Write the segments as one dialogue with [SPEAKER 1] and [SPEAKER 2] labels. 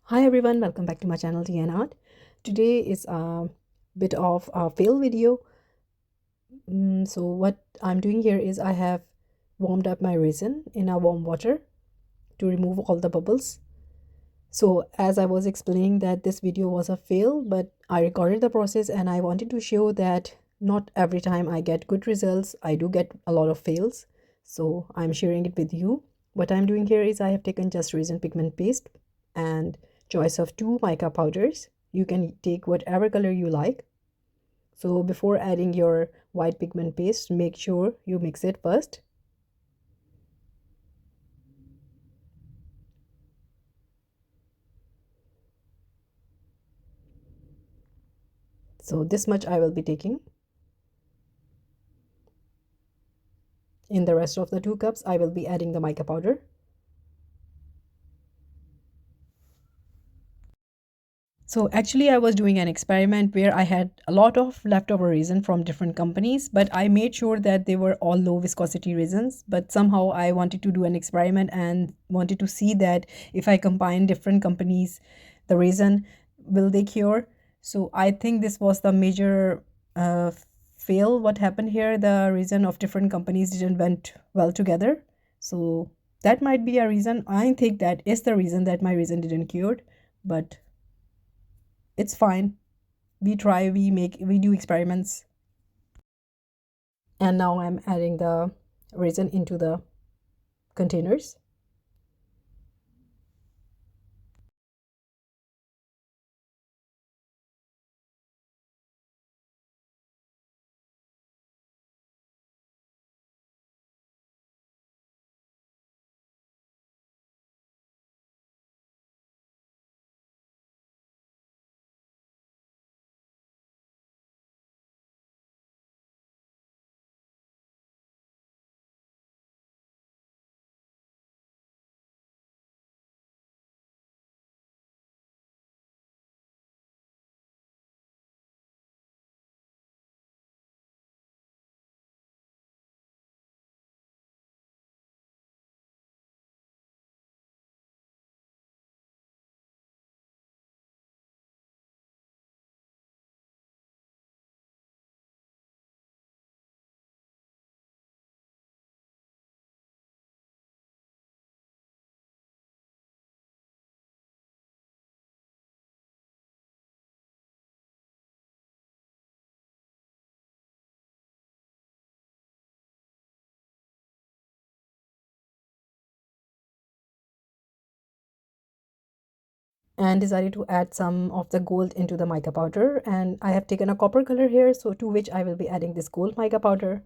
[SPEAKER 1] Hi everyone, welcome back to my channel TN Art. Today is a bit of a fail video. So what I'm doing here is I have warmed up my resin in a warm water to remove all the bubbles. So as I was explaining that this video was a fail, but I recorded the process and I wanted to show that not every time I get good results, I do get a lot of fails. So I'm sharing it with you. What I'm doing here is I have taken just resin pigment paste and choice of two mica powders. You can take whatever color you like. So before adding your white pigment paste, make sure you mix it first. So this much I will be taking. In the rest of the 2 cups, I will be adding the mica powder. So actually I was doing an experiment where I had a lot of leftover resin from different companies, but I made sure that they were all low viscosity resins. But somehow I wanted to do an experiment and wanted to see that if I combine different companies, the resin, will they cure? So I think this was the major uh, fail. What happened here, the resin of different companies didn't went well together. So that might be a reason. I think that is the reason that my resin didn't cured, but it's fine. We try, we do experiments. And now I'm adding the resin into the containers. And decided to add some of the gold into the mica powder, and I have taken a copper color here, so to which I will be adding this gold mica powder.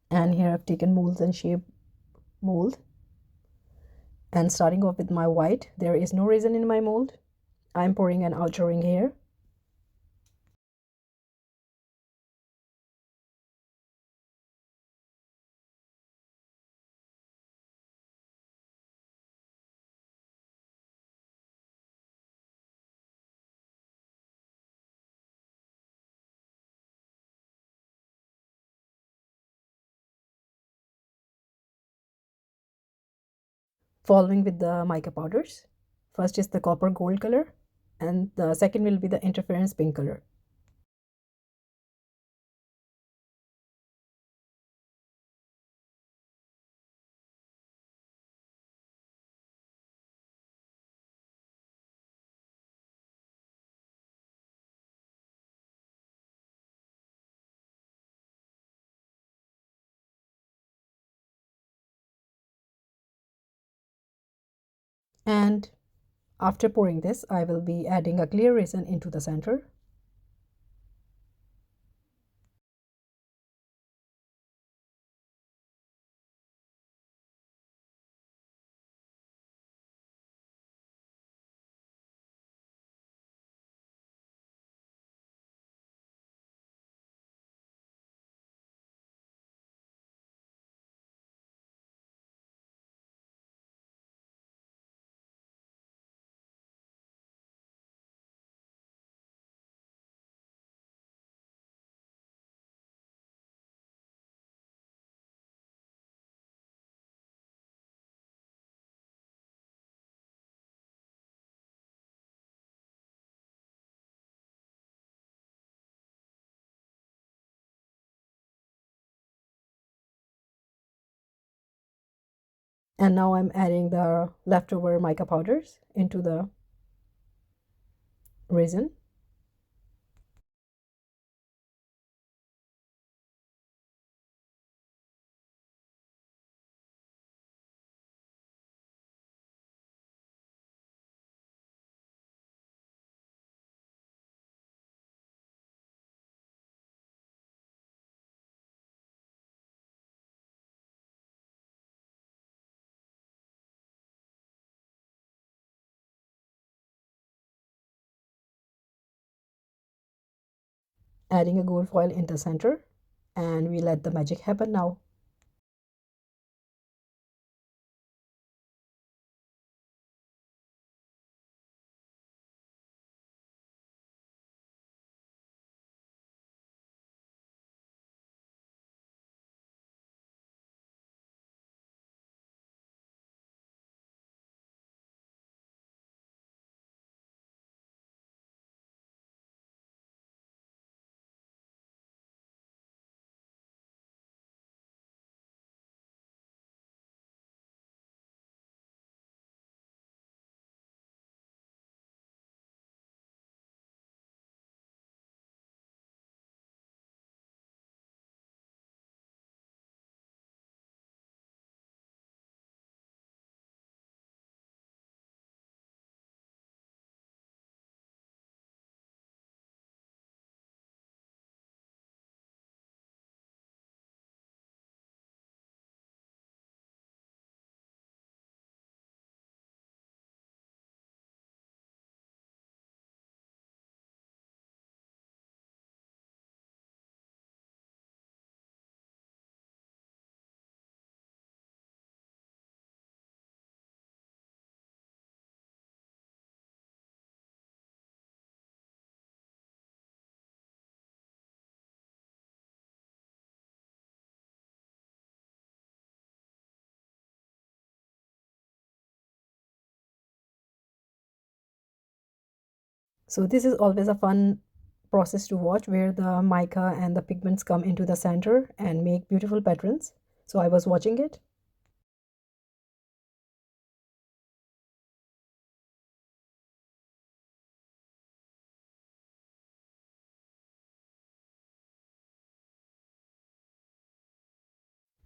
[SPEAKER 1] And here I've taken molds and shape mold, and starting off with my white, there is no resin in my mold. I'm pouring an outer ring here. Following with the mica powders. First is the copper gold color, and the second will be the interference pink color. And after pouring this, I will be adding a clear resin into the center. And now I'm adding the leftover mica powders into the resin. Adding a gold foil in the center, and we let the magic happen now. So this is always a fun process to watch, where the mica and the pigments come into the center and make beautiful patterns. So I was watching it.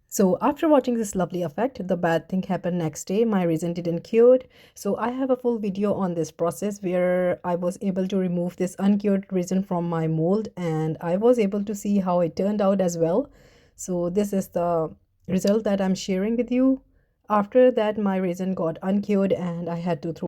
[SPEAKER 1] So after watching this lovely effect, the bad thing happened next day. My resin didn't cured. So I have a full video on this process where I was able to remove this uncured resin from my mold, and I was able to see how it turned out as well. So this is the result that I'm sharing with you. After that, my resin got uncured and I had to throw